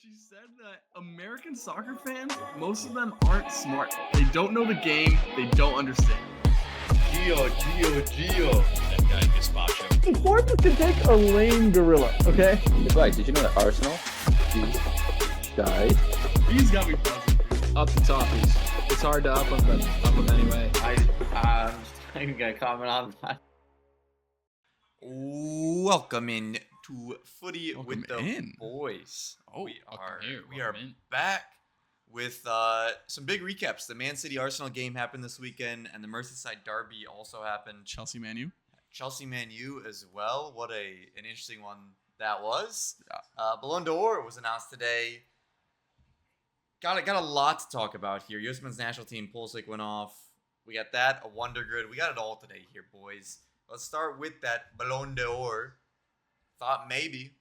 She said that American soccer fans, most of them aren't smart. They don't know the game. They don't understand. Gio. That guy gazpacho. It's hard to take a lame gorilla, okay? Right, did you know that Arsenal died? He's got me buzzing. Up the Toffees. It's hard to up them anyway. I'm not even gonna comment on that. Welcome in to Footy with the boys. We are back with some big recaps. The Man City Arsenal game happened this weekend, and the Merseyside derby also happened. Chelsea Man U as well. What an interesting one that was. Ballon d'Or was announced today. Got a lot to talk about here. USMNT's national team, Pulisic went off. We got that, a WONDERGRID. We got it all today here, boys. Let's start with that Ballon d'Or. Thought maybe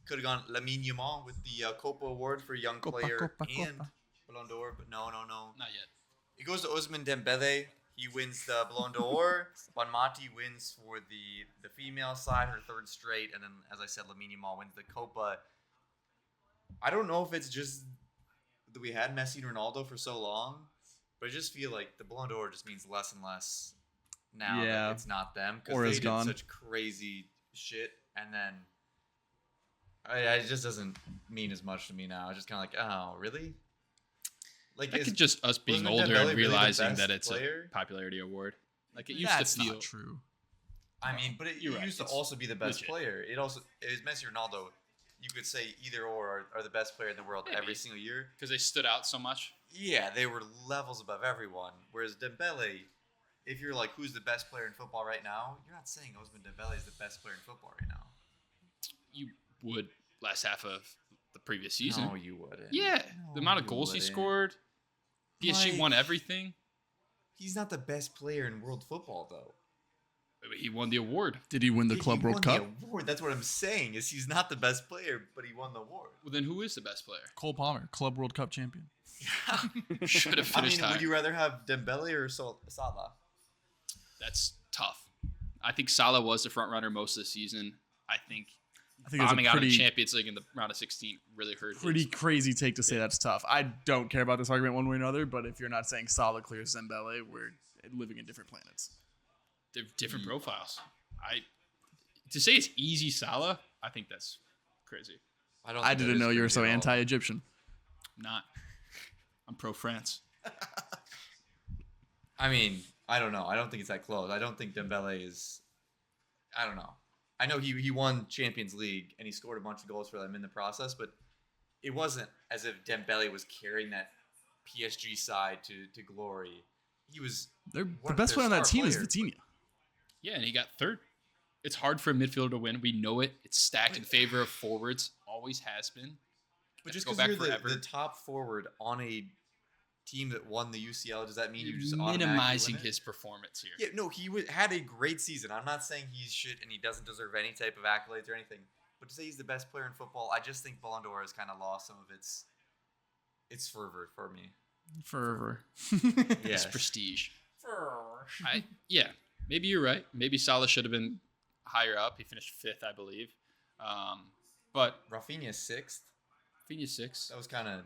could have gone Lamine Yamal with the Copa Award for young player and Ballon d'Or, but no. Not yet. It goes to Ousmane Dembele. He wins the Ballon d'Or. Bonmati wins for the female side, her third straight, and then, as I said, Lamine Yamal wins the Copa. I don't know if it's just that we had Messi and Ronaldo for so long, but I just feel like the Ballon d'Or just means less and less now that it's not them, because they did such crazy shit, and then it just doesn't mean as much to me now. It's just kind of like, oh, really? Like, I could just us being older and realizing that it's a popularity award. Like, it used to feel not true. I mean, but it used to also be the best player. It was Messi or Ronaldo. You could say either or are the best player in the world every single year. Because they stood out so much. Yeah, they were levels above everyone. Whereas Dembele, if you're like, who's the best player in football right now, you're not saying Ousmane Dembele is the best player in football right now. You would last half of the previous season. No, you wouldn't. Yeah, the amount of goals he scored. PSG won everything. He's not the best player in world football, though. He won the award. Did he win the Club World Cup? The award. That's what I'm saying. Is he's not the best player, but he won the award. Well, then who is the best player? Cole Palmer, Club World Cup champion. Should have finished high. Would you rather have Dembele or Salah? That's tough. I think Salah was the front runner most of the season. I think bombing out of Champions League in the round of 16 really hurt. Pretty crazy take to say that's tough. I don't care about this argument one way or another, but if you're not saying Salah clears Dembele, we're living in different planets. They're different profiles. To say it's easy Salah, I think that's crazy. I didn't know you were so anti-Egyptian. I'm not. I'm pro-France. I mean, I don't know. I don't think it's that close. I don't think Dembele is. I don't know. I know he won Champions League and he scored a bunch of goals for them in the process, but it wasn't as if Dembele was carrying that PSG side to glory. He was the best player on that team is Vitinha. Yeah, and he got third. It's hard for a midfielder to win. We know it. It's stacked in favor of forwards. Always has been. But just because you're the top forward on a team that won the UCL, does that mean you're just minimizing his performance here? Yeah, no, he had a great season. I'm not saying he's shit and he doesn't deserve any type of accolades or anything. But to say he's the best player in football, I just think Ballon d'Or has kind of lost some of its fervor for me. Fervor. Yes. It's prestige. Yeah, maybe you're right. Maybe Salah should have been higher up. He finished 5th, I believe. But Rafinha's 6th. That was kind of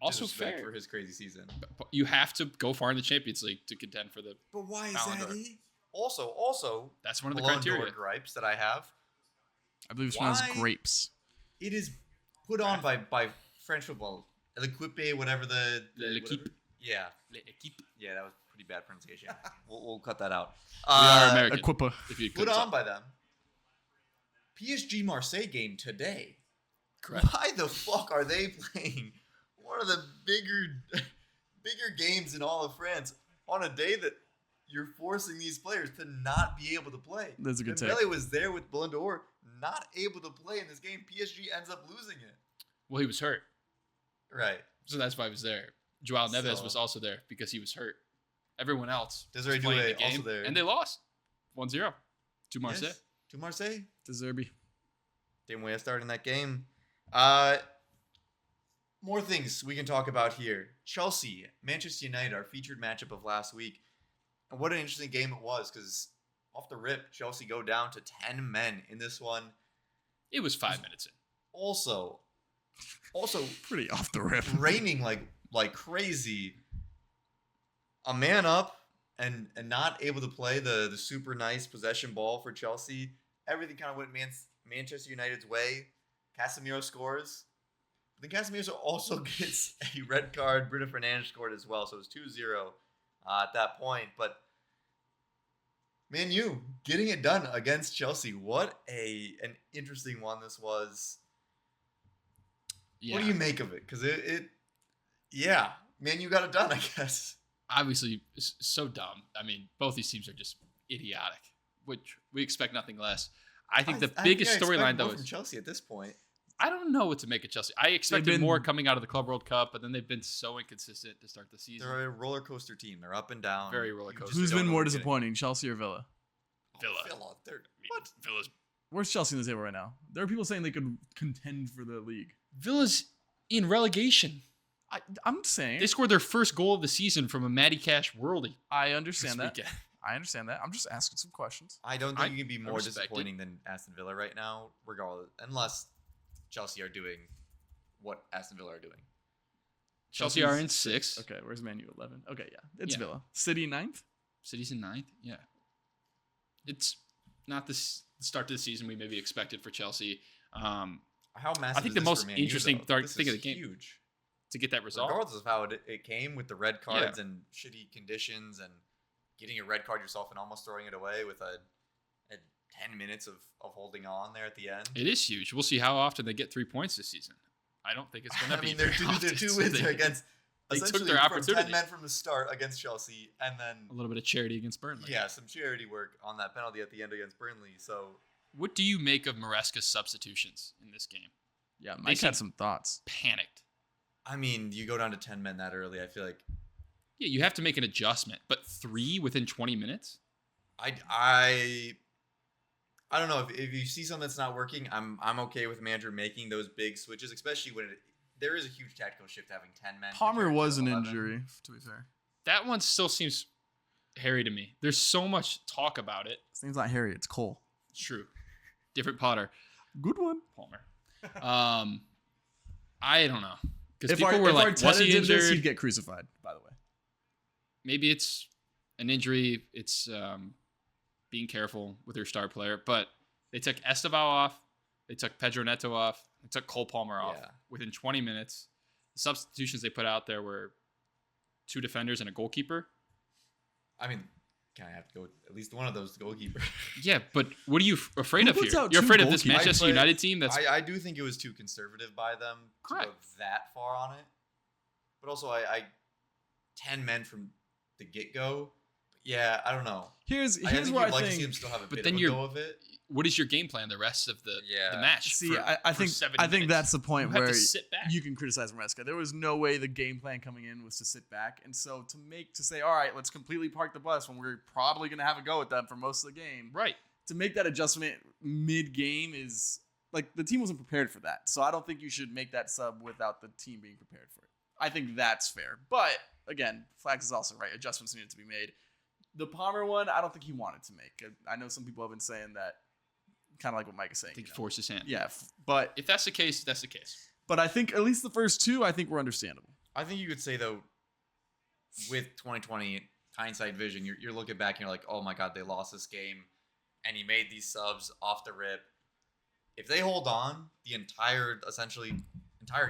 also fair for his crazy season. But you have to go far in the Champions League to contend for the. But why is that? Also, that's one of the criteria. Gripes that I have. I believe it's pronounced grapes. It is put on by French football. L'Equipe, whatever L'Equipe. Yeah. L'Equipe. Yeah, that was pretty bad pronunciation. we'll cut that out. We are American. Equipa. Put on by them. PSG Marseille game today. Correct. Why the fuck are they playing one of the bigger games in all of France on a day that you're forcing these players to not be able to play? That's a good take. Dembele was there with Ballon d'Or, not able to play in this game. PSG ends up losing it. Well, he was hurt. Right. So that's why he was there. Joao Neves was also there because he was hurt. Everyone else Desiree was playing Doué the game, also there. and they lost 1-0 to Marseille. Yes, to Marseille. Deserby. Same way I started in that game. More things we can talk about here. Chelsea, Manchester United, our featured matchup of last week. And what an interesting game it was, because off the rip, Chelsea go down to 10 men in this one. It was 5 minutes in. Also, Also, Pretty off the rip. raining like crazy. A man up and not able to play the super nice possession ball for Chelsea. Everything kind of went Manchester United's way. Casemiro scores. But then Casemiro also gets a red card. Bruno Fernandes scored as well, so it was 2-0 at that point. But Man U getting it done against Chelsea. What an interesting one this was. Yeah. What do you make of it? Because yeah, Man U got it done, I guess. Obviously, it's so dumb. I mean, both these teams are just idiotic, which we expect nothing less. I think the biggest storyline, though, from Chelsea at this point. I don't know what to make of Chelsea. I expected more coming out of the Club World Cup, but then they've been so inconsistent to start the season. They're a roller coaster team. They're up and down. Very roller coaster. Who's been more disappointing, Chelsea or Villa? Villa. What? Villa's Where's Chelsea in the table right now? There are people saying they could contend for the league. Villa's in relegation. I'm saying They scored their first goal of the season from a Matty Cash worldie. I understand this that. weekend. I understand that. I'm just asking some questions. I don't think you can be more respect it. disappointing than Aston Villa right now, regardless, unless Chelsea are doing what Aston Villa are doing. Chelsea are in 6th. Okay, where's Man U 11? Okay, yeah, it's Yeah. Villa. City 9th. City's in 9th. Yeah. It's not the start to the season we maybe expected for Chelsea. How massive I think is the this most for Man U, interesting though? thing of the game Huge. to get that result. Regardless of how it came with the red cards and shitty conditions and getting a red card yourself and almost throwing it away with a 10 minutes of holding on there at the end. It is huge. We'll see how often they get 3 points this season. I don't think it's going to I be. mean, they're very two often. wins against they took essentially their from opportunity. 10 men from the start against Chelsea, and then A little bit of charity against Burnley. some charity work on that penalty at the end against Burnley. So What do you make of Maresca's substitutions in this game? Yeah, Mike had some thoughts. Panicked. I mean, you go down to 10 men that early. I feel like Yeah, you have to make an adjustment, but 3 within 20 minutes? I don't know if you see something that's not working. I'm okay with the manager making those big switches, especially when there is a huge tactical shift having 10 men. Palmer compared to was an 11. injury, to be fair. That one still seems hairy to me. There's so much talk about it. His name's not Harry, it's Cole. True. Different Potter. Good one. Palmer. I don't know. Because If people were like, Arteta was he did this, injured? he'd get crucified, by the way. Maybe it's an injury. It's being careful with your star player. But they took Estevao off. They took Pedro Neto off. They took Cole Palmer off within 20 minutes. The substitutions they put out there were 2 defenders and a goalkeeper. I mean, can I have to go with at least one of those goalkeepers? Yeah, but what are you afraid Who of here? puts out You're 2 afraid of this goalkeepers? Manchester United team that's I do think it was too conservative by them to go Correct. that far on it. But also, I 10 men from the get-go. Yeah, I don't know. Here's I think where you'd I like to see think. him still have a But bit then of a you're- go of it. what is your game plan the rest of the match? See, for- I for think 70 I think minutes? that's the point You have where to sit back. you can criticize Maresca. There was no way the game plan coming in was to sit back, and so to say, all right, let's completely park the bus when we're probably gonna have a go at them for most of the game. Right. To make that adjustment mid-game is like the team wasn't prepared for that. So I don't think you should make that sub without the team being prepared for it. I think that's fair. But again, Flags is also right. Adjustments needed to be made. The Palmer one, I don't think he wanted to make. I know some people have been saying that, kind of like what Mike is saying. I think you he know. forced his hand. Yeah, but If that's the case, that's the case. I think at least the first 2, I think were understandable. I think you could say, though, with 2020 hindsight vision, you're looking back and you're like, oh my God, they lost this game. And he made these subs off the rip. If they hold on the entire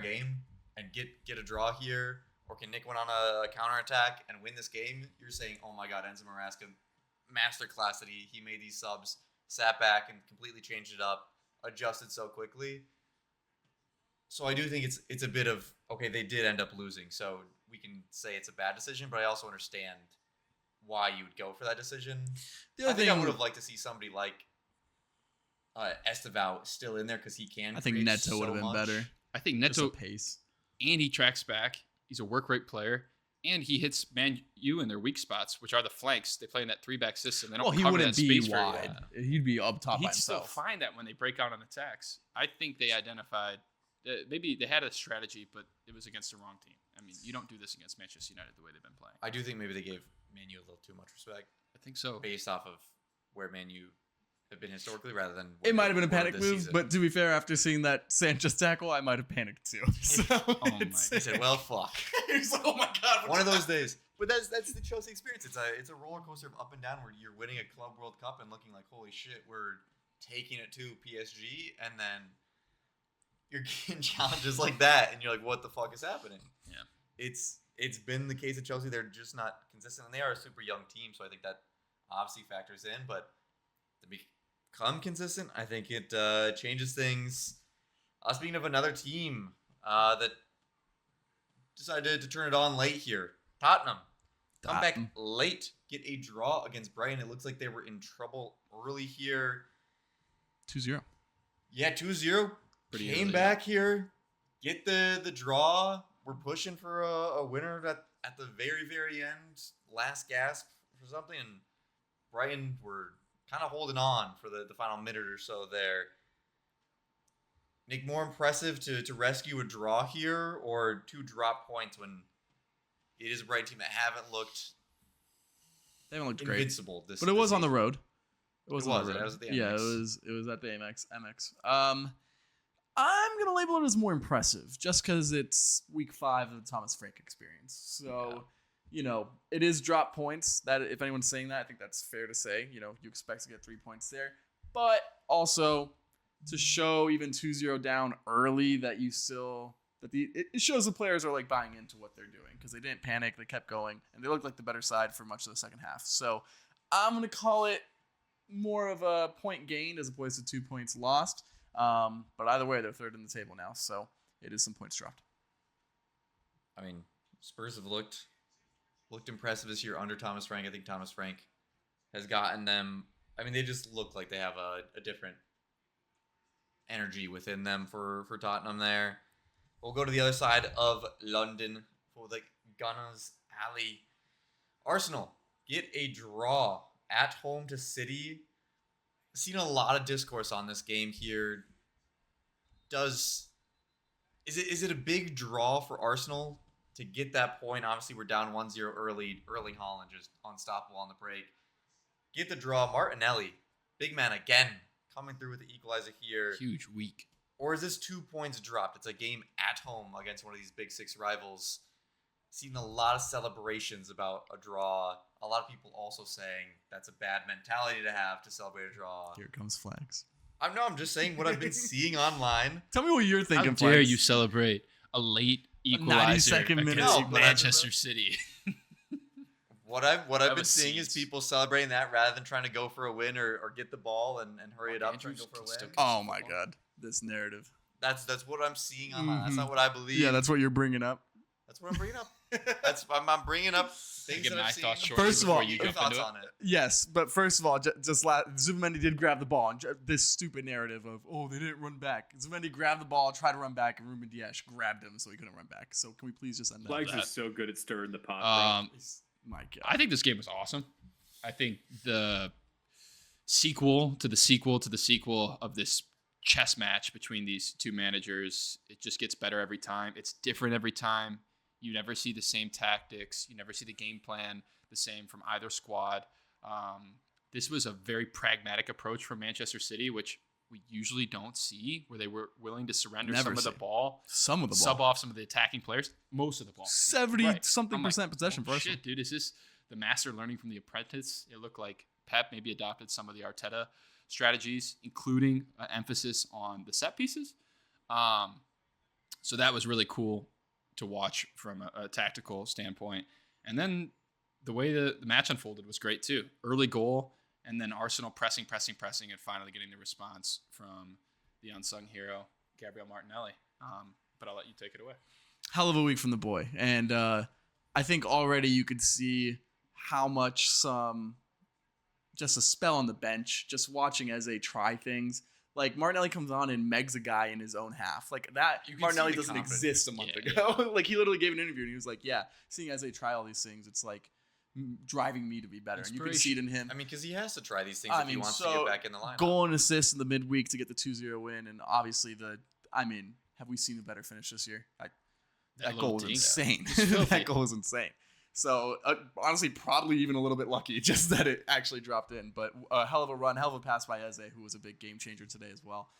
game and get a draw here, or can nick one on a counterattack and win this game, you're saying, oh my God, Enzo Maresca, masterclass that he made these subs, sat back and completely changed it up, adjusted so quickly. So I do think it's a bit of, okay, they did end up losing, so we can say it's a bad decision, but I also understand why you would go for that decision. The other I think I thing- would have liked to see somebody like Estevao still in there because he can. I think create Neto would have so been much. better. I think Just a Neto, pace. and he tracks back. He's a work rate player, and he hits Man U in their weak spots, which are the flanks. They play in that 3-back system. They don't Well, he cover wouldn't that be space very wide. well. He'd be up top by He'd still himself. find that when they break out on attacks. I think they identified maybe they had a strategy, but it was against the wrong team. I mean, you don't do this against Manchester United the way they've been playing. I do think maybe they gave Man U a little too much respect I think so. based off of where Man U have been historically rather than It might have been a what panic this move, season. but to be fair, after seeing that Sanchez tackle, I might have panicked too. So my. He said, "Well, fuck." he was like, "Oh my god!" One of those days. But that's the Chelsea experience. It's a roller coaster of up and down where you're winning a Club World Cup and looking like, holy shit, we're taking it to PSG, and then you're getting challenges like that, and you're like, what the fuck is happening? Yeah. It's been the case at Chelsea. They're just not consistent, and they are a super young team, so I think that obviously factors in. But to become consistent, I think it changes things. Speaking of another team that decided to turn it on late here, Tottenham. Come back late, get a draw against Brighton. It looks like they were in trouble early here. 2-0. Yeah, 2-0. Pretty Came early, back here, get the draw. We're pushing for a winner at the very, very end, last gasp for something. And Brighton were kind of holding on for the final minute or so there. Nick, more impressive to rescue a draw here or 2 drop points when it is a Brighton team that haven't looked They haven't looked great, invincible this but it was this on the season. road. It was on the It road. was at the Yeah, MX. it was at the MX. I'm gonna label it as more impressive, just because it's week 5 of the Thomas Frank experience. So, it is drop points. That if anyone's saying that, I think that's fair to say. You expect to get 3 points there, but also to show even 2-0 down early that you still it shows the players are like buying into what they're doing because they didn't panic, they kept going, and they looked like the better side for much of the second half. So I'm gonna call it more of a point gained as opposed to 2 points lost. But either way, they're third in the table now, so it is some points dropped. I mean, Spurs have looked impressive this year under Thomas Frank. I think Thomas Frank has gotten them. I mean, they just look like they have a different energy within them for Tottenham there. We'll go to the other side of London for the Gunners Alley. Arsenal get a draw at home to City. Seen a lot of discourse on this game here. Is it a big draw for Arsenal to get that point? Obviously, we're down 1-0 early. Erling Haaland just unstoppable on the break. Get the draw. Martinelli, big man again, coming through with the equalizer here. Huge week. Or is this 2 points dropped? It's a game at home against one of these Big Six rivals. Seen a lot of celebrations about a draw. A lot of people also saying that's a bad mentality to have to celebrate a draw. Here comes flags. I'm just saying what I've been seeing online. Tell me what you're How thinking. dare Flags. you celebrate a late equalizer 92nd minute against equalizer. Manchester City? What I've been was seeing is scenes. people celebrating that rather than trying to go for a win or get the ball and hurry it up trying to go for a Still win. Oh my god, this narrative. That's what I'm seeing online. That's not what I believe. Yeah, that's what you're bringing up. That's what I'm bringing up. I'm bringing up things Get that my I've seen. thoughts shortly First of before all, you Your jump thoughts into it. on it? Yes, but first of all, Zubimendi did grab the ball. And this stupid narrative of, they didn't run back. Zubimendi grabbed the ball, tried to run back, and Ruben Dias grabbed him so he couldn't run back. So can we please just end Flags that? is so good at stirring the pot. My god. I think this game was awesome. I think the sequel to the sequel to the sequel of this chess match between these two managers, it just gets better every time. It's different every time. You never see the same tactics. You never see the game plan the same from either squad. This was a very pragmatic approach from Manchester City, which we usually don't see, where they were willing to surrender Never some of the see. ball, Some of the ball. sub off some of the attacking players, most of the ball. 70-something I'm like, percent possession for oh, Arsenal. shit, dude, is this the master learning from the apprentice? It looked like Pep maybe adopted some of the Arteta strategies, including an emphasis on the set pieces. So that was really cool to watch from a tactical standpoint. And then the way the match unfolded was great too. Early goal, and then Arsenal pressing, and finally getting the response from the unsung hero, Gabriel Martinelli. But I'll let you take it away. Hell of a week from the boy. And I think already you could see how much just a spell on the bench, just watching as they try things. Like, Martinelli comes on and megs a guy in his own half. Like, that You can Martinelli see the doesn't confidence. exist a month Yeah, ago. Like, he literally gave an interview and he was like, yeah, seeing as they try all these things, it's like driving me to be better. And you can see it in him. I mean, because he has to try these things I if he mean, wants to so get back in the lineup. Goal and assist in the midweek to get the 2-0 win. And obviously, have we seen a better finish this year? That little goal was dink. insane. It's filthy. That goal was insane. So honestly, probably even a little bit lucky just that it actually dropped in. But a hell of a run, hell of a pass by Eze, who was a big game changer today as well.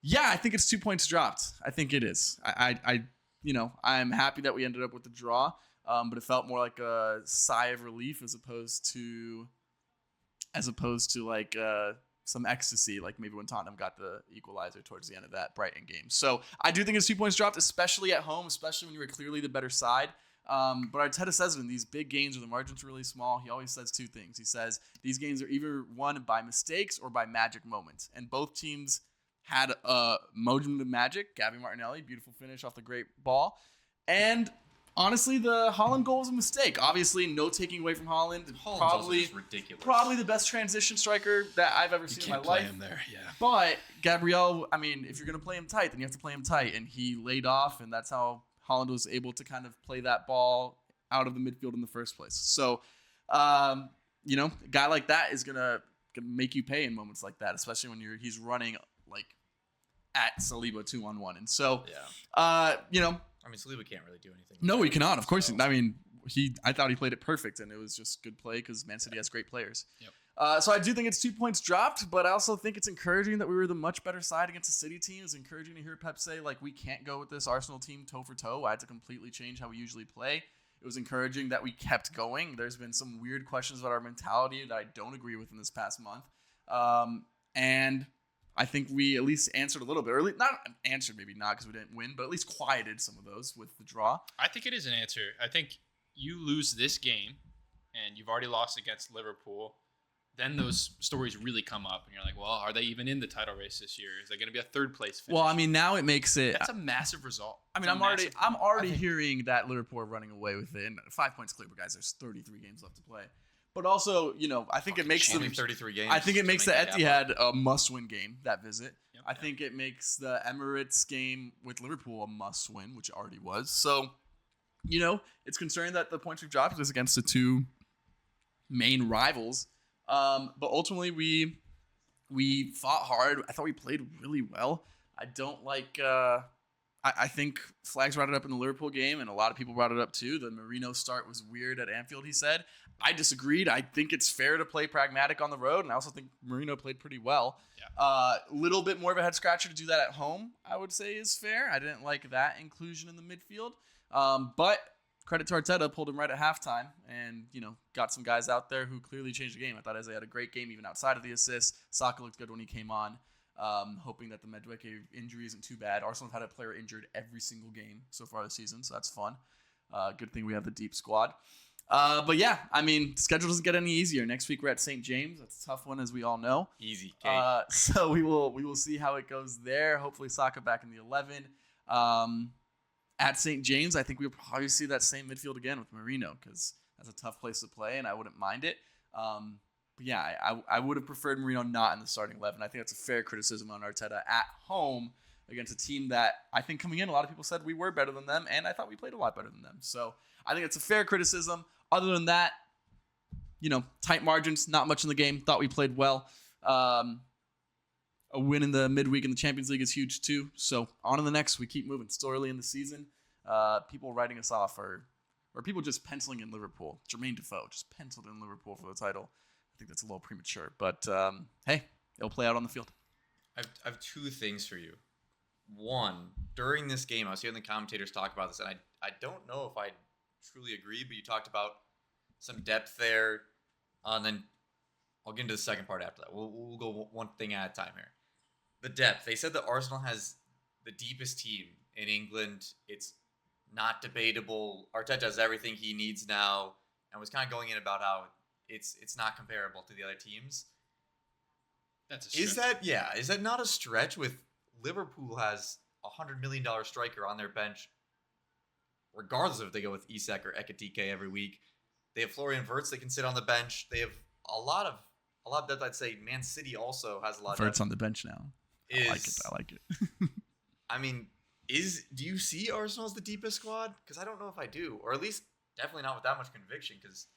Yeah, I think it's 2 points dropped. I think it is. I'm happy that we ended up with the draw, but it felt more like a sigh of relief as opposed to like some ecstasy, like maybe when Tottenham got the equalizer towards the end of that Brighton game. So I do think it's 2 points dropped, especially at home, especially when you were clearly the better side. But Arteta says it in these big games where the margins are really small. He always says two things. He says these games are either won by mistakes or by magic moments. And both teams had a moment of magic. Gabby Martinelli, beautiful finish off the great ball. And honestly, the Haaland goal was a mistake. Obviously, no taking away from Haaland. Haaland's also just ridiculous. Probably the best transition striker that I've ever seen in my life. Him there, yeah. But Gabriel, I mean, if you're going to play him tight, then you have to play him tight. And he laid off, and that's how Haaland was able to kind of play that ball out of the midfield in the first place. So, a guy like that is gonna make you pay in moments like that, especially when he's running like at Saliba 2-on-1. And so, I mean, Saliba can't really do anything. No, he cannot. Of course, I mean, I thought he played it perfect, and it was just good play because Man City has great players. Yep. So I do think it's 2 points dropped, but I also think it's encouraging that we were the much better side against the City team. It's encouraging to hear Pep say, like, we can't go with this Arsenal team toe for toe. I had to completely change how we usually play. It was encouraging that we kept going. There's been some weird questions about our mentality that I don't agree with in this past month. And I think we at least answered a little bit, or at least not answered, maybe not because we didn't win, but at least quieted some of those with the draw. I think it is an answer. I think you lose this game and you've already lost against Liverpool. Then those stories really come up and you're like, well, are they even in the title race this year? Is there going to be a third place finish? Well, I mean, now it makes it. That's a massive result. I mean, I'm already hearing that Liverpool are running away with it. And 5 points clear, but guys, there's 33 games left to play. But also, I think it makes only 33 games. I think it makes the Etihad a must-win game, that visit. Yep. I think it makes the Emirates game with Liverpool a must-win, which it already was. So, it's concerning that the points we've dropped is against the two main rivals. But ultimately, we fought hard. I thought we played really well. I don't like. I think Flags brought it up in the Liverpool game, and a lot of people brought it up too. The Marino start was weird at Anfield, he said. I disagreed. I think it's fair to play pragmatic on the road, and I also think Marino played pretty well. Yeah. Little bit more of a head scratcher to do that at home, I would say, is fair. I didn't like that inclusion in the midfield. But credit to Arteta, pulled him right at halftime and, got some guys out there who clearly changed the game. I thought Eze had a great game even outside of the assist. Saka looked good when he came on. Hoping that the Madueke injury isn't too bad. Arsenal have had a player injured every single game so far this season, so that's fun. Good thing we have the deep squad. But yeah, I mean, schedule doesn't get any easier. Next week we're at St. James. That's a tough one, as we all know. Easy cake. So we will see how it goes there. Hopefully Saka back in the 11. At St. James, I think we'll probably see that same midfield again with Marino because that's a tough place to play, and I wouldn't mind it. But yeah, I would have preferred Marino not in the starting 11. I think that's a fair criticism on Arteta at home against a team that I think coming in, a lot of people said we were better than them, and I thought we played a lot better than them. So I think it's a fair criticism. Other than that, tight margins, not much in the game. Thought we played well. A win in the midweek in the Champions League is huge too. So on to the next. We keep moving. Still early in the season. People writing us off or people just penciling in Liverpool. Jermaine Defoe just penciled in Liverpool for the title. I think that's a little premature, but hey, it'll play out on the field. I have two things for you. One, during this game, I was hearing the commentators talk about this, and I don't know if I truly agree, but you talked about some depth there, and then I'll get into the second part after that. We'll go one thing at a time here. The depth. They said that Arsenal has the deepest team in England. It's not debatable. Arteta has everything he needs now, and was kind of going in about how it's not comparable to the other teams. That's a stretch. Is that not a stretch? With Liverpool has $100 million striker on their bench, regardless of if they go with Isak or Ekitike every week. They have Florian Wirtz they can sit on the bench. They have a lot of depth. I'd say Man City also has a lot of depth. Wirtz on the bench now. I like it. I mean, do you see Arsenal as the deepest squad? Because I don't know if I do, or at least definitely not with that much conviction. Because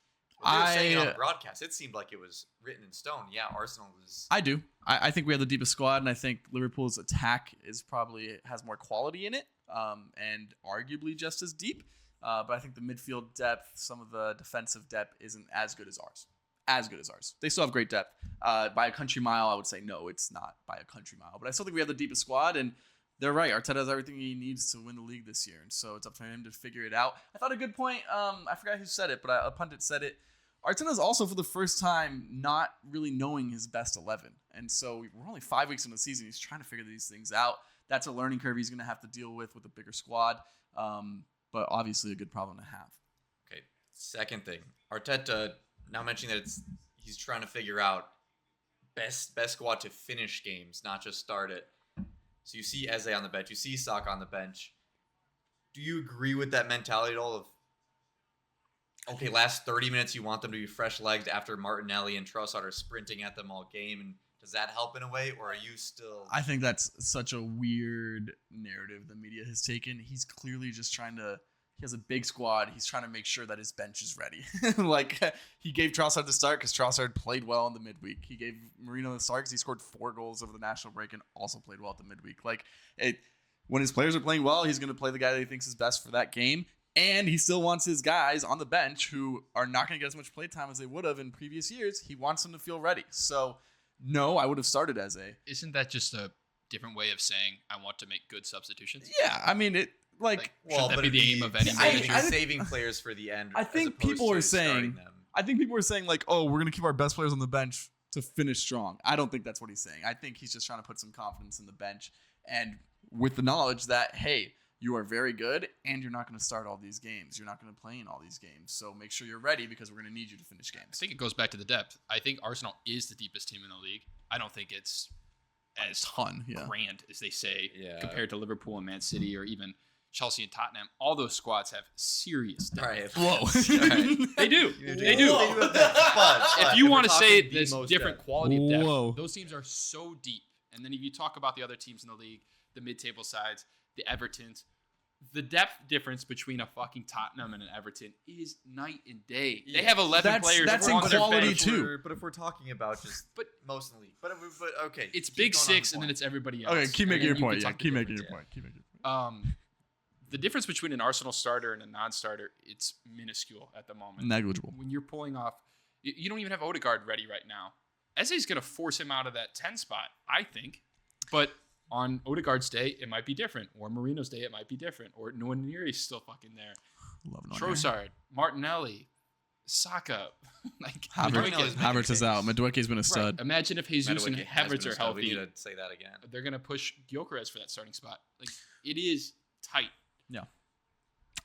they were saying it on the broadcast, it seemed like it was written in stone. Yeah, Arsenal is. I do. I think we have the deepest squad, and I think Liverpool's attack has more quality in it, and arguably just as deep. But I think the midfield depth, some of the defensive depth isn't as good as ours. They still have great depth. By a country mile, I would say no, it's not by a country mile. But I still think we have the deepest squad, and they're right. Arteta has everything he needs to win the league this year, and so it's up to him to figure it out. I thought a good point. I forgot who said it, but a pundit said it. Arteta's also for the first time not really knowing his best 11, and so we're only 5 weeks into the season. He's trying to figure these things out. That's a learning curve he's going to have to deal with a bigger squad, but obviously a good problem to have. Okay, second thing, Arteta now mentioning that he's trying to figure out best squad to finish games, not just start it. So you see Eze on the bench, you see Saka on the bench. Do you agree with that mentality at all of, okay, last 30 minutes you want them to be fresh legs after Martinelli and Trossard are sprinting at them all game, and does that help in a way, or are you still... I think that's such a weird narrative the media has taken. He's clearly just trying to... He has a big squad. He's trying to make sure that his bench is ready. He gave Trossard the start because Trossard played well in the midweek. He gave Marino the start because he scored 4 goals over the national break and also played well at the midweek. When his players are playing well, he's going to play the guy that he thinks is best for that game. And he still wants his guys on the bench who are not going to get as much play time as they would have in previous years. He wants them to feel ready. So, no, I would have started as a... Isn't that just a different way of saying I want to make good substitutions? Yeah, I mean, it... Should that be the aim of any manager? Saving players for the end. I think people are saying, oh, we're going to keep our best players on the bench to finish strong. I don't think that's what he's saying. I think he's just trying to put some confidence in the bench and with the knowledge that, hey, you are very good and you're not going to start all these games. You're not going to play in all these games. So make sure you're ready because we're going to need you to finish games. I think it goes back to the depth. I think Arsenal is the deepest team in the league. I don't think it's as grand as they say compared to Liverpool and Man City or even Chelsea and Tottenham. All those squads have serious depth. Right. Whoa. They do. They do. If you want to say there's different quality of depth, Whoa. those teams are so deep. And then if you talk about the other teams in the league, the mid-table sides, the Evertons, the depth difference between a fucking Tottenham and an Everton is night and day. They have 11 players. That's on in their quality bench. too. But if we're talking about just most in the league, but okay, It's big six and then it's everybody else. Okay, keep making your point. Yeah, keep making your difference. point. The difference between an Arsenal starter and a non-starter, it's minuscule at the moment. Negligible. When you're pulling off, you don't even have Odegaard ready right now. Eze's going to force him out of that 10 spot, I think. But on Odegaard's day, it might be different. Or Marino's day, it might be different. Or Nwaneri's still fucking there. Trossard, Martinelli, Saka. Havertz is out. Madueke's been a stud. Right. Imagine if Jesus and Havertz are healthy. We need to say that again. They're going to push Gyökeres for that starting spot. It is tight. Yeah.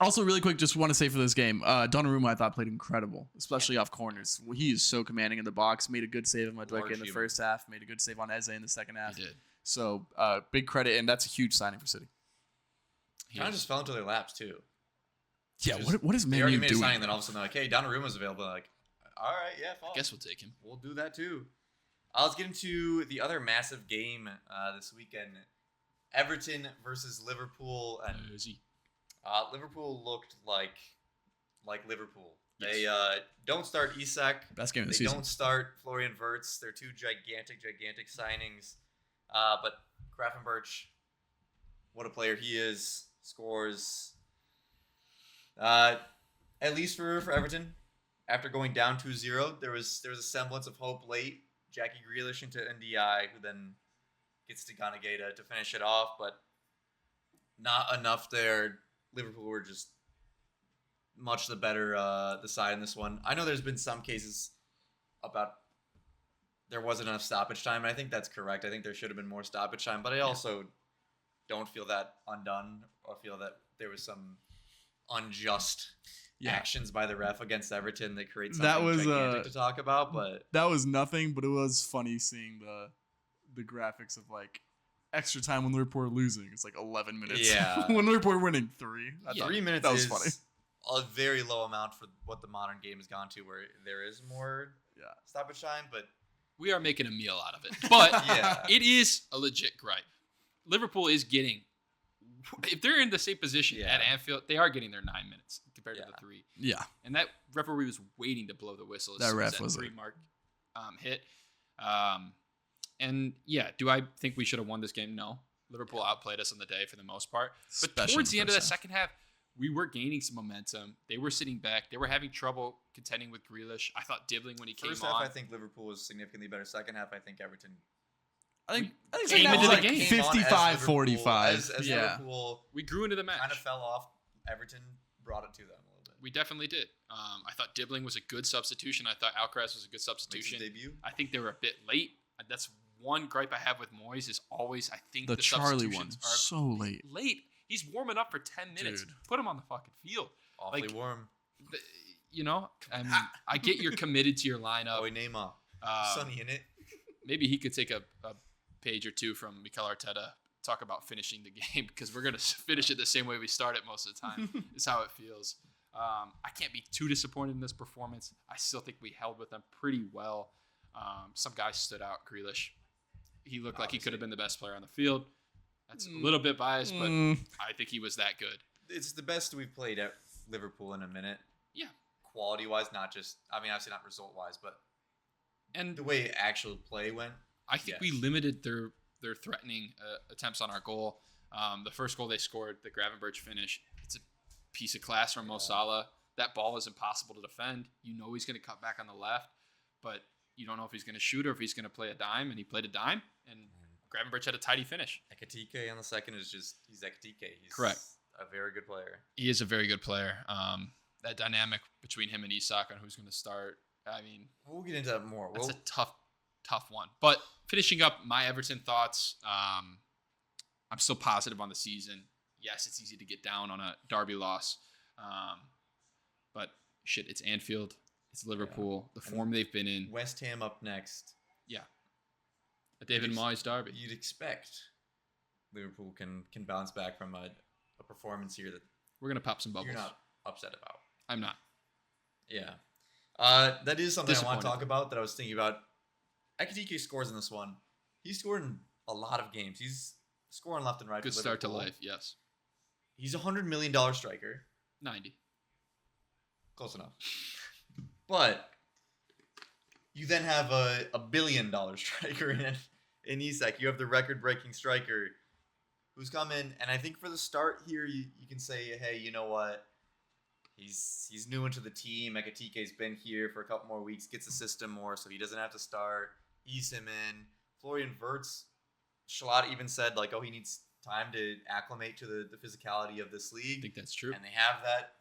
Also, really quick, just want to say for this game, Donnarumma I thought played incredible, especially off corners. He is so commanding in the box. Made a good save on Madueke in the first half. Made a good save on Eze in the second half. He did. So big credit, and that's a huge signing for City. Kind of just fell into their laps too. Yeah. What is Man They already U made doing? a signing, then all of a sudden they're like, hey, Donnarumma's available. Like, all right, yeah, fine. I guess we'll take him. We'll do that too. Let's get into the other massive game this weekend: Everton versus Liverpool. And Liverpool looked like Liverpool. Yes. They don't start Isak. Best game of the They season. don't start Florian Wirtz. They're two gigantic signings. But Gravenberch, what a player he is. Scores. At least for Everton, after going down 2-0, there was a semblance of hope late. Jackie Grealish into NDI, who then gets to Ganagata to finish it off, but not enough there. Liverpool were just much the better the side in this one. I know there's been some cases about there wasn't enough stoppage time, and I think that's correct. I think there should have been more stoppage time, but I also don't feel that undone or feel that there was some unjust actions by the ref against Everton that create something gigantic to talk about. But that was nothing, but it was funny seeing the graphics of extra time when Liverpool are losing. It's 11 minutes. Yeah. When Liverpool are winning 3. 3 minutes that was is funny. A very low amount for what the modern game has gone to, where there is more stoppage time. But we are making a meal out of it. But yeah, it is a legit gripe. Liverpool is getting, if they're in the same position at Anfield, they are getting their 9 minutes compared to the 3. Yeah. And that referee was waiting to blow the whistle. That ref was 3 mark hit. And do I think we should have won this game? No. Liverpool outplayed us on the day for the most part. But Especially towards in the end the of that first second half, we were gaining some momentum. They were sitting back. They were having trouble contending with Grealish. I thought Dibbling when he came First on. half, I think Liverpool was significantly better. Second half, I think Everton I think came that into was the game. 55-45. As Yeah. Liverpool We grew into the match. kind of fell off, Everton brought it to them a little bit. We definitely did. I thought Dibbling was a good substitution. I thought Alcaraz was a good Makes substitution. his debut. I think they were a bit late. That's one gripe I have with Moyes is always I think The the Charlie one, substitutions are so late. late. He's warming up for 10 minutes. Dude. Put him on the fucking field. Awfully Like, warm. You know, I mean, I get you're committed to your lineup. Boy, Neymar. Sunny in it. Maybe he could take a page or two from Mikel Arteta, talk about finishing the game because we're going to finish it the same way we start it most of the time is how it feels. I can't be too disappointed in this performance. I still think we held with them pretty well. Some guys stood out. Grealish, he looked like he could have been the best player on the field. That's a little bit biased, but I think he was that good. It's the best we've played at Liverpool in a minute. Yeah. Quality-wise, not just, I mean, obviously not result-wise, but And the way actual play went. I think we limited their threatening attempts on our goal. The first goal they scored, the Gravenberch finish, it's a piece of class from Mo Salah. That ball is impossible to defend. You know he's going to cut back on the left, but you don't know if he's going to shoot or if he's going to play a dime, and he played a dime, and Gravenberch had a tidy finish. Ekitike on the second is just, he's Ekitike. He's Correct. a very good player. He is a very good player. That dynamic between him and Isak on who's going to start, I mean, We'll get into that more. that's a tough one. But finishing up my Everton thoughts, I'm still positive on the season. Yes, it's easy to get down on a Derby loss. But shit, it's Anfield. It's Liverpool. The form they've been in. West Ham up next. Yeah. A David Moyes derby. You'd expect Liverpool can bounce back from a performance here that We're going to pop some bubbles. you're not upset about. I'm not. Yeah. That is something I want to talk Disappointed. about that I was thinking about. Ekitike scores in this one. He's scored in a lot of games. He's scoring left and right. Good for start to Liverpool. life, yes. He's a $100 million striker. 90. Close enough. But you then have a $1 billion striker in Isak. You have the record-breaking striker who's come in, and I think for the start here, you can say, hey, you know what? He's new into the team. Ekitike's been here for a couple more weeks, gets the system more, so he doesn't have to start. Ease him in. Florian Wirtz, Schlott even said, like, oh, he needs time to acclimate to the physicality of this I league. think that's true. And they have that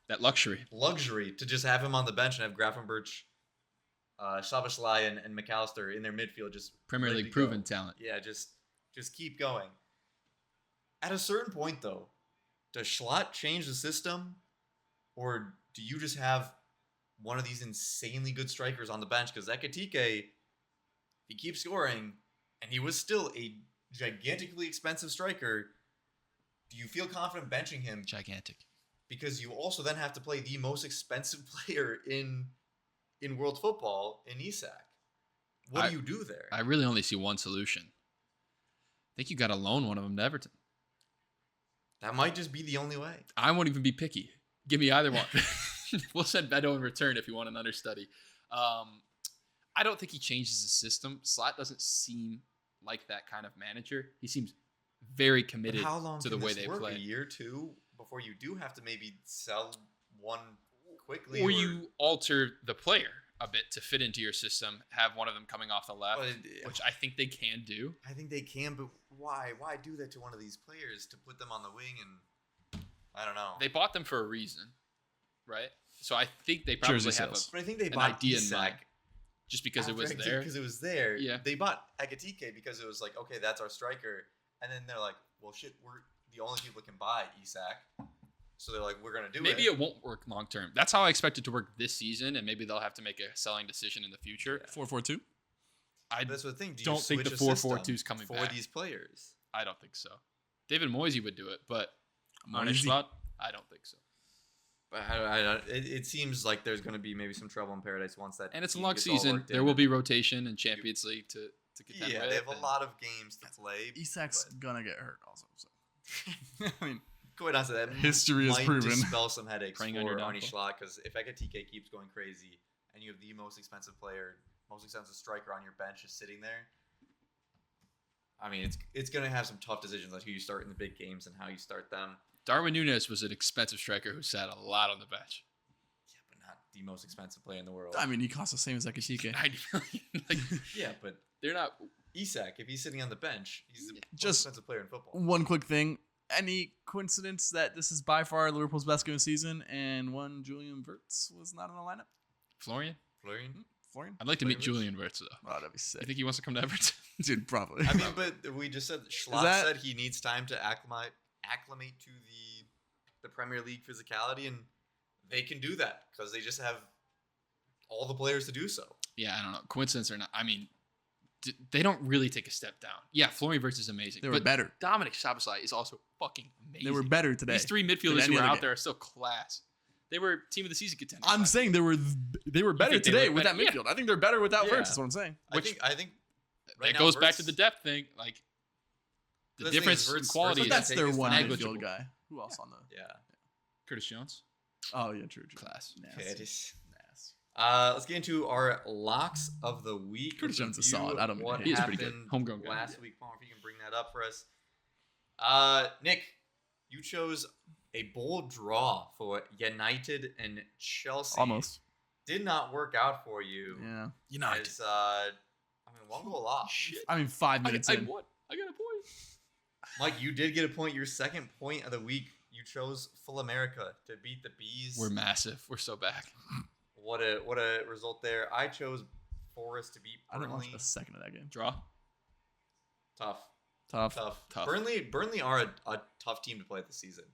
That luxury. luxury to just have him on the bench and have Gravenberch, Szoboszlai, and McAllister in their midfield just Premier ready League to go. proven talent. Yeah, just keep going. At a certain point, though, does Schlott change the system, or do you just have one of these insanely good strikers on the bench? Because Ekitike, he keeps scoring, and he was still a gigantically expensive striker. Do you feel confident benching him? Gigantic. Because you also then have to play the most expensive player in world football in Isak. What do you do there? I really only see one solution. I think you got to loan one of them to Everton. That might just be the only way. I won't even be picky. Give me either one. We'll send Beto in return if you want an understudy. I don't think he changes the system. Slot doesn't seem like that kind of manager. He seems very committed But how long to the can way this they work? play. A year, two, before you do have to maybe sell one quickly, Or you alter the player a bit to fit into your system. Have one of them coming off the left, which I think they can do. I think they can, but why? Why do that to one of these players to put them on the wing? And I don't know. They bought them for a reason, right? So I think they probably Jersey have sales. But I think they an bought idea in Isak mind just because it was there. Because it was there. Yeah. They bought Ekitike because it was like, okay, that's our striker. And then they're like, well, shit, we're the only people that can buy Isak. So they're like, we're going to do Maybe it won't work long term. That's how I expect it to work this season, and maybe they'll have to make a selling decision in the future. 4-4-2. I That's the thing. Do you don't think the switch a system 4-4-2 is coming for back. these players? I don't think so. David Moisey would do it, but Arne Moisey. Slot, I don't think so. But it seems like there's going to be maybe some trouble in paradise once that. And it's a team long gets all season. worked in. There will be rotation in Champions League to contend Yeah, with. they have a and lot of games to play. Isak's but gonna get hurt also. So I mean, quite honestly, that History has might proven. dispel some headaches Preying for on your Arne downfall. Slot, because if Ekitike keeps going crazy and you have the most expensive player, most expensive striker on your bench just sitting there, I mean, it's going to have some tough decisions on who you start in the big games and how you start them. Darwin Núñez was an expensive striker who sat a lot on the bench. Yeah, but not the most expensive player in the world. I mean, he costs the same as Ekashike. 90 million. Like, yeah, but they're not. Isak, if he's sitting on the bench, he's the most Just expensive player in football. One quick thing. Any coincidence that this is by far Liverpool's best game of the season and one Julian Wirtz was not in the lineup? Florian? Florian? Florian? I'd like to meet Florian Julian Wirtz, though. Oh, that'd be sick. You think he wants to come to Everton? Dude, probably. I mean, but we just said Schlatt that- said he needs time to acclimate to the Premier League physicality, and they can do that because they just have all the players to do so. Yeah, I don't know. Coincidence or not. I mean, they don't really take a step down. Yeah, Florian Wirtz is amazing. They were but better. Dominic Szoboszlai is also fucking amazing. They were better today. These three than midfielders any who are other out game. there are still class. They were team of the season contenders. I'm saying they were better think they today look with that better? midfield. I think they're better without Yeah. Wirtz. That's what I'm saying. I think right that now, goes back to Wirtz- the depth thing. Like the The thing is, difference in Wirtz- quality Wirtz But is that's take their his one time. negligible. midfield guy. Who else on the? Yeah. Curtis Jones. Oh yeah, true. Class. Nasty. Okay, it is. Nasty. Let's get into our locks of the week. Curtis Jones is Review solid. I don't mean what to hate him. He is pretty good. happened Homegrown guy. last week. Palmer, if you can bring that up for us. Nick, you chose a bold draw for United and Chelsea. Almost. Did not work out for you. Yeah. As, I mean, one goal off. I mean, 5 minutes I in. won. I got a point. Mike, you did get a point. Your second point of the week. You chose Full America to beat the Bees. We're massive. We're so back. What a result there. I chose Forest to beat I didn't watch Burnley. a second of that game. Draw. Tough. Tough. Burnley are a tough team to play this season.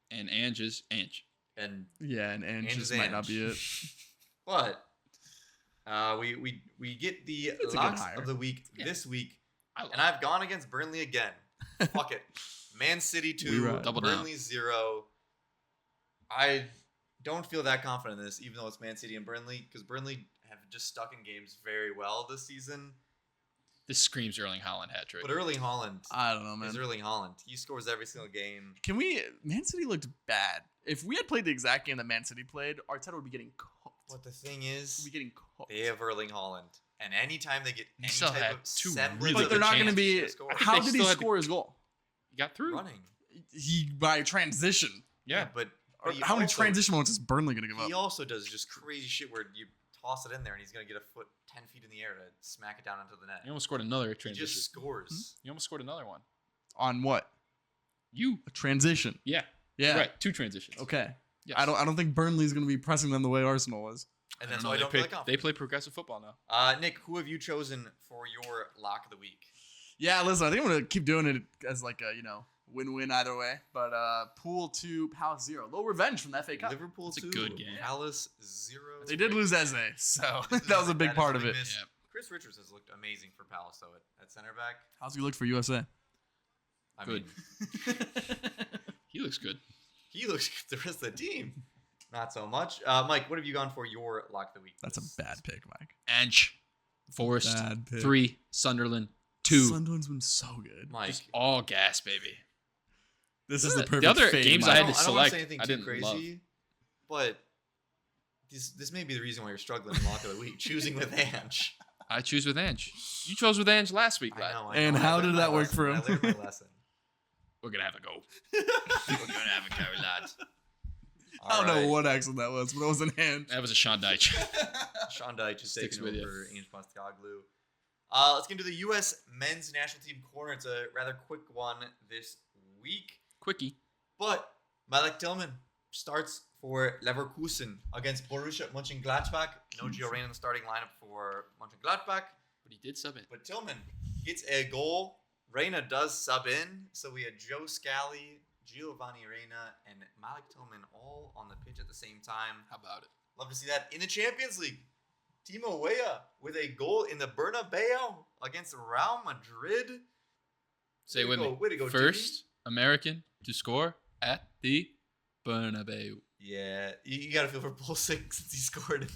And Ange is Ange. And Yeah, and Ange just is might not be it. but we get the It's a good locks hire. of the week Yeah. this week. I love And I've gone against Burnley again. Fuck it. Man City We 2, ride. Double down. Burnley 0. I don't feel that confident in this, even though it's Man City and Burnley, because Burnley have just stuck in games very well this season. This screams Erling Haaland hat trick. But Erling Haaland I don't know, man. is Erling Haaland. He scores every single game. Can we? Man City looked bad. If we had played the exact game that Man City played, Arteta would be getting cooked. But the thing Would is, be getting cooked. they have Erling Haaland. And anytime they get He any still type had of two semblance really But of they're a not going to chance, be. he'll score. How They did he still had to- score his goal? You got through. running. He by transition. Yeah. But Or he how many also- transition moments is Burnley going to give up? He also does just crazy shit where you toss it in there and he's going to get a foot 10 feet in the air to smack it down into the net. You almost scored another He transition. just scores. You almost scored another one. On what? You. A transition. Yeah. Yeah. Right. 2 transitions. Okay. Yes. I don't think Burnley's going to be pressing them the way Arsenal was. And I that's don't why I know, don't they feel like play, confident. they play progressive football now. Nick, who have you chosen for your lock of the week? Yeah, listen, I think I'm going to keep doing it as like a, win-win either way. But Pool 2, Palace 0. Little revenge from the FA Cup. Liverpool It's a 2, good game. Palace 0. They did lose Eze, so that was a big That is part of really it. missed. Yeah. Chris Richards has looked amazing for Palace, though, at center back. How's he look for USA? I Good. mean, He looks good. he looks the rest of the team. Not so much. Mike, what have you gone for your lock of the week? That's a this- bad pick, Mike. Ange. Forest. Bad pick. 3. Sunderland. 2. Sunderland's been so good. Mike. Just all gas, baby. This is the The perfect other fade, games Mike. I had to don't select, want to say anything I too didn't crazy, but this may be the reason why you're struggling in lock of the week. Choosing with Ange. I choose with Ange. You chose with Ange last week, I lad. know. And I how learned did my that work lesson. for him? I learned my lesson. We're going to have a go. We're gonna have a carry, lads. I don't know what accent that was, but it was an hand. That was a Sean Dyche. Sean Dyche is Sticks taking with you. over Ange Postecoglou. Let's get into the U.S. Men's National Team Corner. It's a rather quick one this week. Quickie. But Malik Tillman starts for Leverkusen against Borussia Mönchengladbach. No Gio Reyna in the starting lineup for Mönchengladbach. But he did sub it. But Tillman gets a goal. Reyna does sub in. So we had Joe Scally, Giovanni Reyna, and Malik Tillman all on the pitch at the same time. How about it? Love to see that. In the Champions League, Timo Weah with a goal in the Bernabeu against Real Madrid. Say it Way with to me. go, way to go, First American to score at the Bernabeu. Yeah, you got to feel for Pulisic since he scored in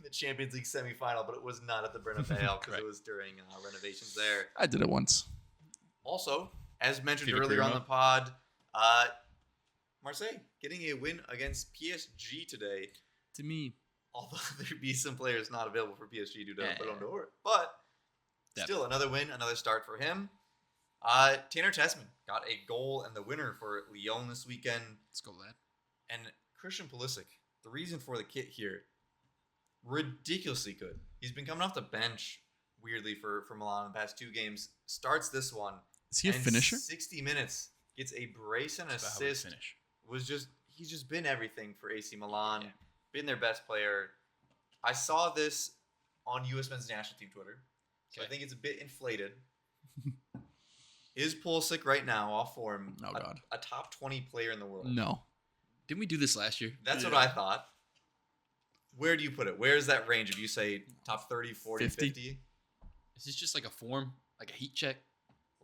the Champions League semifinal, but it was not at the Bernabeu because Right. it was during renovations there. I did it once. Also, as mentioned FIFA earlier on career the pod, Marseille getting a win against PSG today. To me, Although there be some players not available for PSG due to Yeah. Ballon d'Or, but Depth. still another win, another start for him. Tanner Tessman got a goal and the winner for Lyon this weekend. Let's go, lad. And Christian Pulisic, the reason for the kit here, ridiculously good. He's been coming off the bench weirdly for Milan in the past 2 games. Starts this one. Is he a and finisher? 60 minutes. Gets a brace and That's about how we assist. finish. He's just been everything for AC Milan. Yeah. Been their best player. I saw this on USMNT's national team Twitter. So I think it's a bit inflated. Is Pulisic right now off form a top 20 player in the world? No. Didn't we do this last year? That's what I thought. Where do you put it? Where is that range? If you say top 30, 40, 50? Is this just like a form? Like a heat check?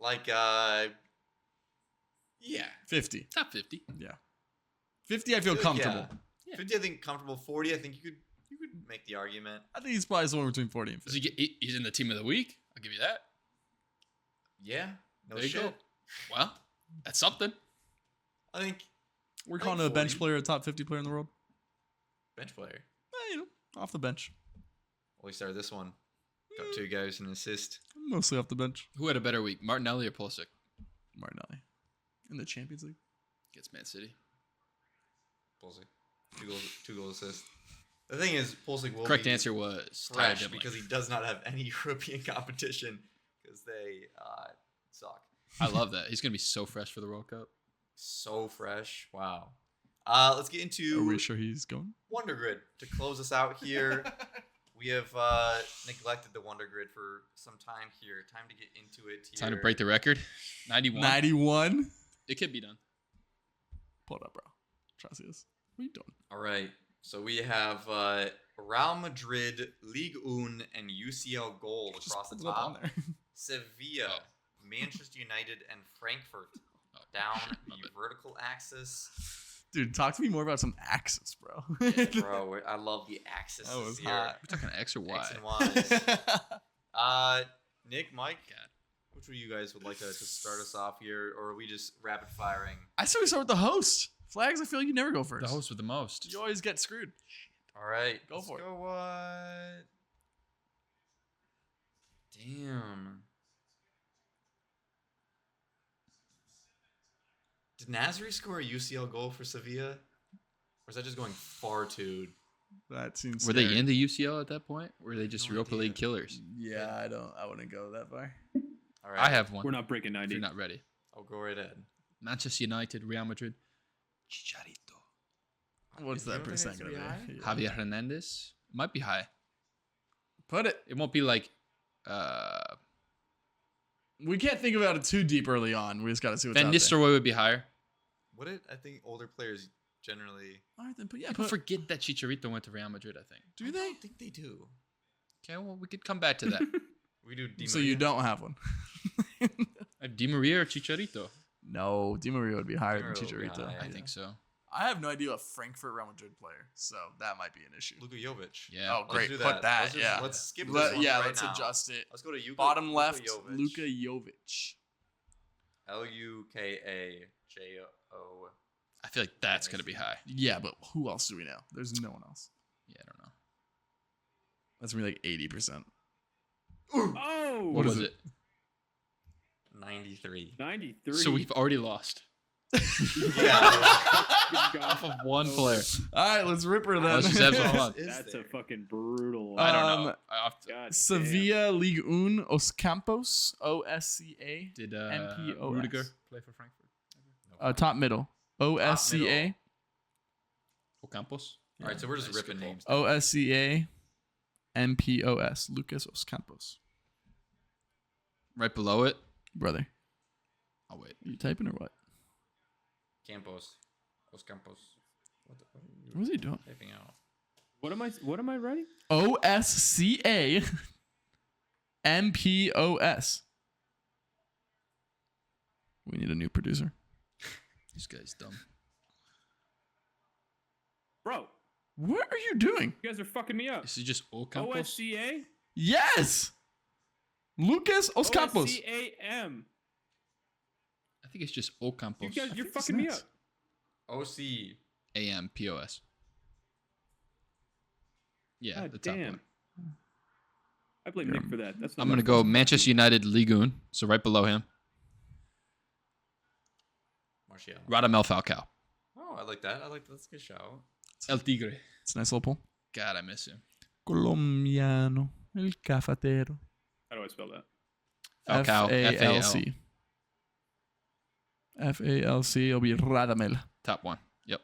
Like, yeah. 50. Top 50. Yeah. 50, I feel comfortable. Yeah. 50, I think comfortable. 40, I think you could make the argument. I think he's probably somewhere between 40 and 50. He's in the team of the week. I'll give you that. Yeah. No there you shit. go. Well, that's something. I think we're calling a bench player a top 50 player in the world. Bench player. Off the bench. Well, we started this one. Got 2 guys and an assist. Mostly off the bench. Who had a better week, Martinelli or Pulisic? Martinelli. In the Champions League. Gets Man City. Pulisic. 2 goal assist. The thing is, Pulisic will Correct be answer was fresh because he does not have any European competition because they suck. I love that. He's going to be so fresh for the World Cup. So fresh. Wow. Let's get into... Are we sure he's going? WONDERGRID to close us out here. We have neglected the WONDERGRID for some time here. Time to get into it here. Time to break the record. 91. 91? It could be done. Pull it up, bro. Try to see this. What are you doing? All right. So we have Real Madrid, Ligue 1, and UCL Gold across the top. Sevilla, Manchester United, and Frankfurt down the vertical axis. Dude, talk to me more about some axis, bro. Yeah, bro, I love the axis. That was here. hot. We're talking X or Y. X and Y's. Nick, Mike, which one of you guys would like to start us off here, or are we just rapid firing? I say we start with the host. Flags, I feel like you never go first. The host with the most. You always get screwed. All right. Go for it. Damn. Did Nasri score a UCL goal for Sevilla? Or is that just going far too? That seems Were scary. they in the UCL at that point? Or were they just No Europa idea. League killers? Yeah, I wouldn't go that far. All right. I have one. We're not breaking If 90. you're not ready. I'll go right ahead. Manchester United, Real Madrid. Chicharito. What's You that don't think percent it's going to gonna be? be Javier Hernandez. Might be high. Put it. It won't be like We can't think about it too deep early on. We just got to see what's Van out there. Nistelrooy would be higher. Would it? I think older players generally. All right, then, but yeah, People put, forget that Chicharito went to Real Madrid, I think. do they? I think they do. Okay, well, we could come back to that. We do. Di So you Maria. don't have one. I have Di Maria or Chicharito? No, Di Maria would be higher than Di Maria would be Chicharito. high, I think so. I have no idea a Frankfurt Real Madrid player, so that might be an issue. Luka Jovic. Yeah. Oh, Let's great. do Put that. Let's just- Yeah. Let's skip this Let- one yeah, right let's now. adjust it. Let's go to Bottom left, Jovic. Luka Jovic. Lukajoo. I feel like that's going to be high. Yeah, but who else do we know? There's no one else. Yeah, I don't know. That's gonna be like 80%. Oh! What is was it? it? 93. 93. So we've already lost. Yeah. Good God. Off of one player. All right, let's rip her then. Let's just have some fun. That's a fucking brutal. I don't know. Um, God Sevilla Ligue 1 Os Campos, OSCA. Did MPOS. Rudiger play for Frankfurt? Top middle. OSCA. Ocampos? All right, so we're just Nice, ripping good names. OSCA. MPOS. Lucas Os Campos. Right below it. Brother, I'll wait. you typing or what? Campos. Os Campos. What the fuck are you What is he doing? typing out? What am I writing? OSCA. MPOS. We need a new producer. This guy's dumb. Bro, What are you doing? you guys are fucking me up. This is just Ocampos? OSCA? Yes! Lucas Os Campos. OSCAM. I think it's just You Ocampos. guys, you're think it's fucking me up. nuts. OC. AMPOS. Yeah, God the top damn. one. I blame Nick for that. That's not I'm my going to go fault. Manchester United Ligue 1, so right below him. Martial. Radamel Falcao. Oh, I like that. That's a good shout. El Tigre. It's a nice little pull. God, I miss him. Colombiano. El cafetero. How do I spell that? Falcao. F-A-L-C. F-A-L-C. It'll be Radamel. Top one. Yep.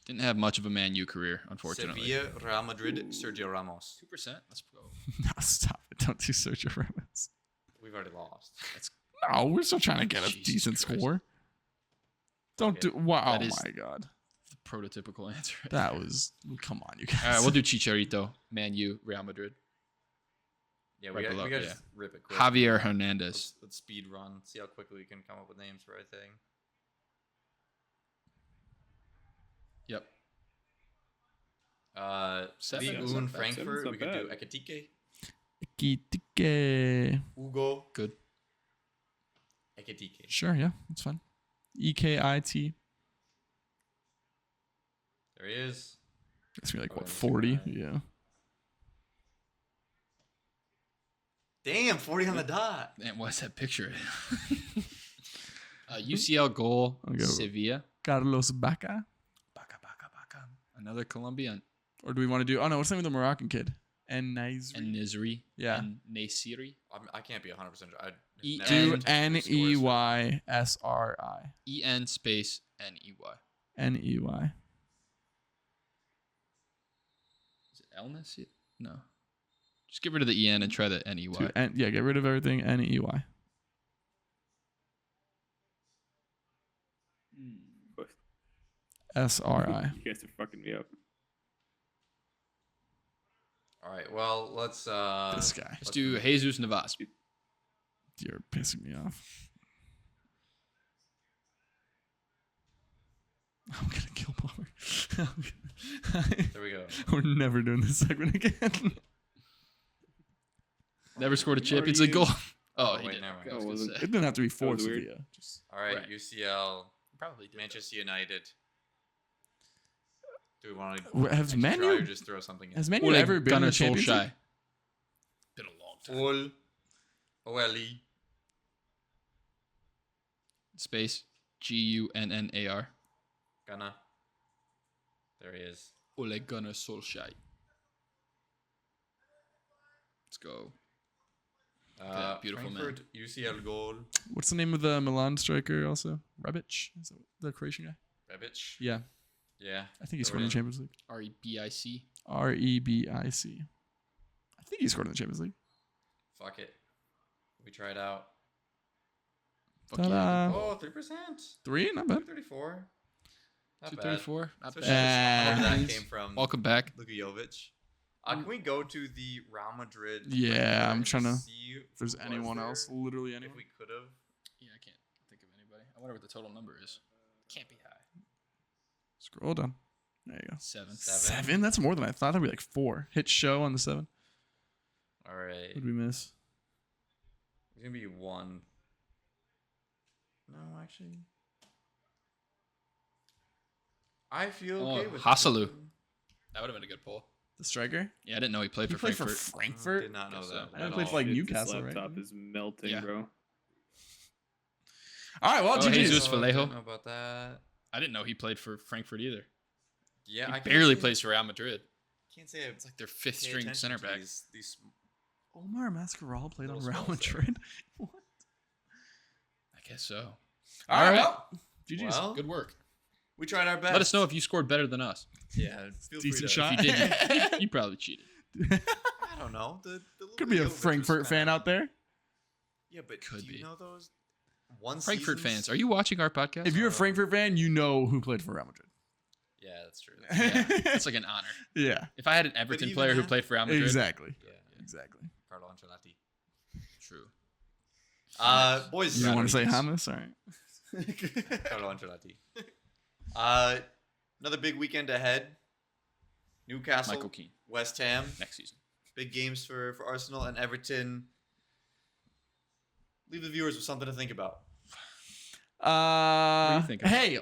Didn't have much of a Man U career, unfortunately. Sevilla, Real Madrid, Sergio Ramos. 2%. Let's go. No, stop it. Don't do Sergio Ramos. We've already lost. No, we're still trying to get a Jesus decent Christ. score. Don't do. Wow. That Oh is- my God. The prototypical answer. That was. Come on, you guys. All right, we'll do Chicharito, Man U, Real Madrid. Yeah, Right we below, gotta yeah. just rip it quick. Javier Hernandez. Let's speed run. See how quickly we can come up with names for everything. Yep. Ligue Seven's 1 not bad. Frankfurt. Seven's We not could do bad. Ekitike. Ekitike. Hugo. Good. Ekitike. Sure, yeah, that's fine. E-K-I-T. There he is. That's gonna be like, Oh, what, that's 40? right. Yeah. Damn, 40 on the dot. Man, what's that picture? UCL goal, I'll go. Sevilla. Carlos Baca? Baka. Another Colombian. Or do we want to do. Oh, no, what's the name of the Moroccan kid? And Nizri? And Nizri. Yeah. And Naysiri. I can't be 100%. I'd E- never Do looked into the scores. N-E-Y-S-R-I. E-N space N-E-Y. N-E-Y. Is it El Nasir? No. Just get rid of the E-N and try the N-E-Y. Yeah, get rid of everything. N-E-Y. S-R-I. You guys are fucking me up. All right, well, let's This guy. Let's do Jesus Navas. You're pissing me off. I'm gonna kill Palmer. There we go. We're never doing this segment again. Never scored a Who are Champions League you? goal. Oh, he wait, did. never mind. I was Oh, gonna was it- say. It didn't have to be four was weird. Sevilla. Just All right, Right. UCL, Probably did. Manchester United. Do we want Has to Man try U- or just throw something in? Has Man U Ole ever been in Gunnar the Champions League? Solskjaer. Been a long time. OLE. Space Gunnar. Gunna. There he is. Ole Gunnar Solskjaer. Let's go. Beautiful man. Frankfurt, UCL goal. What's the name of the Milan striker also? Rebic? Is that the Croatian guy? Rebic. Yeah. Yeah. I think he Throw scored it in the in. Champions League. R-E-B-I-C. R-E-B-I-C. I think he scored in the Champions League. Fuck it. We try it out. Fuck yeah. Ta-da. Oh, 3%. 3? Not bad. 234. Not bad. 234. Not Especially bad. whenever that Thanks. came from Welcome back. Luka Jovic. Can we go to the Real Madrid? Yeah, Frankfurt I'm and trying to- see If there's who was anyone there? else, literally If anyone. we could have. Yeah, I can't think of anybody. I wonder what the total number is. Can't be high. Scroll down. There you go. 7. 7? That's more than I thought. That'd be like 4. Hit show on the 7. All right. What did we miss? It's gonna be 1. No, actually. I feel Oh, okay with Hasalu. this. That would have been a good poll. The striker? Yeah, I didn't know he played He for played Frankfurt. for Frankfurt? Did not know Guess so. that. I at didn't play for all. like Shit, Newcastle, this right? laptop is melting, Yeah. bro. All right, well, Oh, GG's. Jesus I Vallejo. don't know about that. I didn't know he played for Frankfurt either. Yeah, He I can't barely say- plays for Real Madrid. Can't say It's like their fifth pay string attention center to back. These Omar Mascarell played on Little Real small set. Madrid. What? I guess so. All right, right. well, GG's. Well, Good work. we tried our best. Let us know if you scored better than us. Yeah, feel free Decent to. shot. If you did, you probably cheated. I don't know. The Could be a Luka Jovic was Frankfurt fan kinda- out there. Yeah, but Could do you be. know those one Frankfurt seasons? fans, are you watching our podcast? If you're a Frankfurt fan, you know who played for Real Madrid. Yeah, that's true. Yeah, it's like an honor. Yeah, If I had an Everton even player who that- played for Real Madrid, exactly. Yeah, Exactly. Carlo Ancelotti. true. Boys. You want to say Batteries. Hamas? All right. Carlo Ancelotti. Another big weekend ahead. Newcastle, Michael Keane West Ham. next season. Big games for Arsenal and Everton. Leave the viewers with something to think about. do you think about? Hey,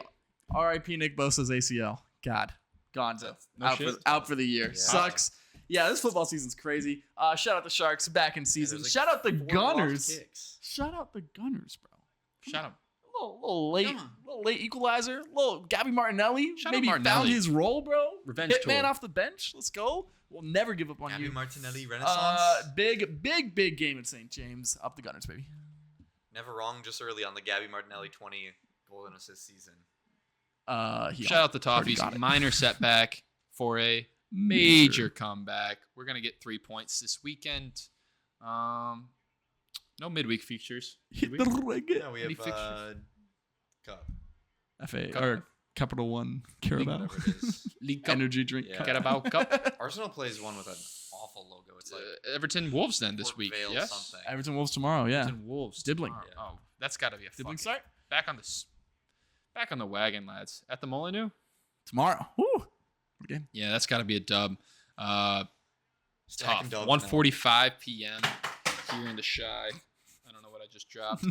R.I.P. Nick Bosa's ACL. God, Gonzo No shit. out for the year. Yeah. Sucks. Yeah, this football season's crazy. Shout out the Sharks back in season. there's like Shout out the 4 blocked Gunners. kicks. Shout out the Gunners, bro. Shout out. little late, Come on. little late equalizer. Little Gabby Martinelli. Shout out Maybe found Martinelli. his role, bro. Revenge Hitman tour. off the bench. Let's go. We'll never give up on Gabby you. Martinelli Renaissance. Big game at St. James. Up the Gunners, baby. Never wrong just early on the Gabby Martinelli 20 goal and assist season. Shout out the already Toffees. got it. Minor setback for a major comeback. We're gonna get 3 points this weekend. No midweek features. Hit Do the we? reggae. No, we Any have fixtures? Cup. FA Cup. or Capital One Carabao. Whatever it is. League Cup. Energy drink. Yeah. cup. Carabao Cup. Arsenal plays one with an awful logo. It's like Everton Wolves then this Port week. Vale Yes. something. Everton Wolves tomorrow. Yeah. Everton Wolves. Dibbling. tomorrow. Yeah. Oh, that's got to be a Dibbling fucking start back on the wagon, lads. At the Molyneux. tomorrow. Woo. What a game. Yeah, that's got to be a dub. Stacking Tough. dubs now. 1:45 p.m. here in the Shy. I don't know what I just dropped.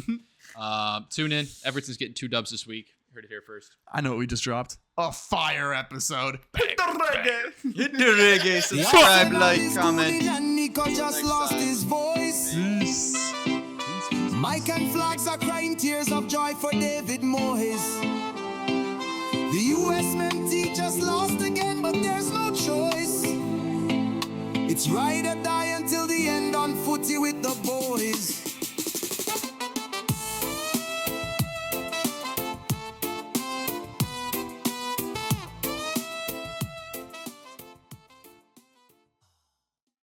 Tune in. Everton's getting 2 dubs this week. Heard it here first. I know what we just dropped. A fire episode. Hit the reggae. Hit the reggae. Subscribe, like, comment. And Nico just lost his voice. Mike and Flags are crying tears of joy for David Moyes. The USMNT just lost again, but there's no choice. It's ride or die until the end on Footy with the boys.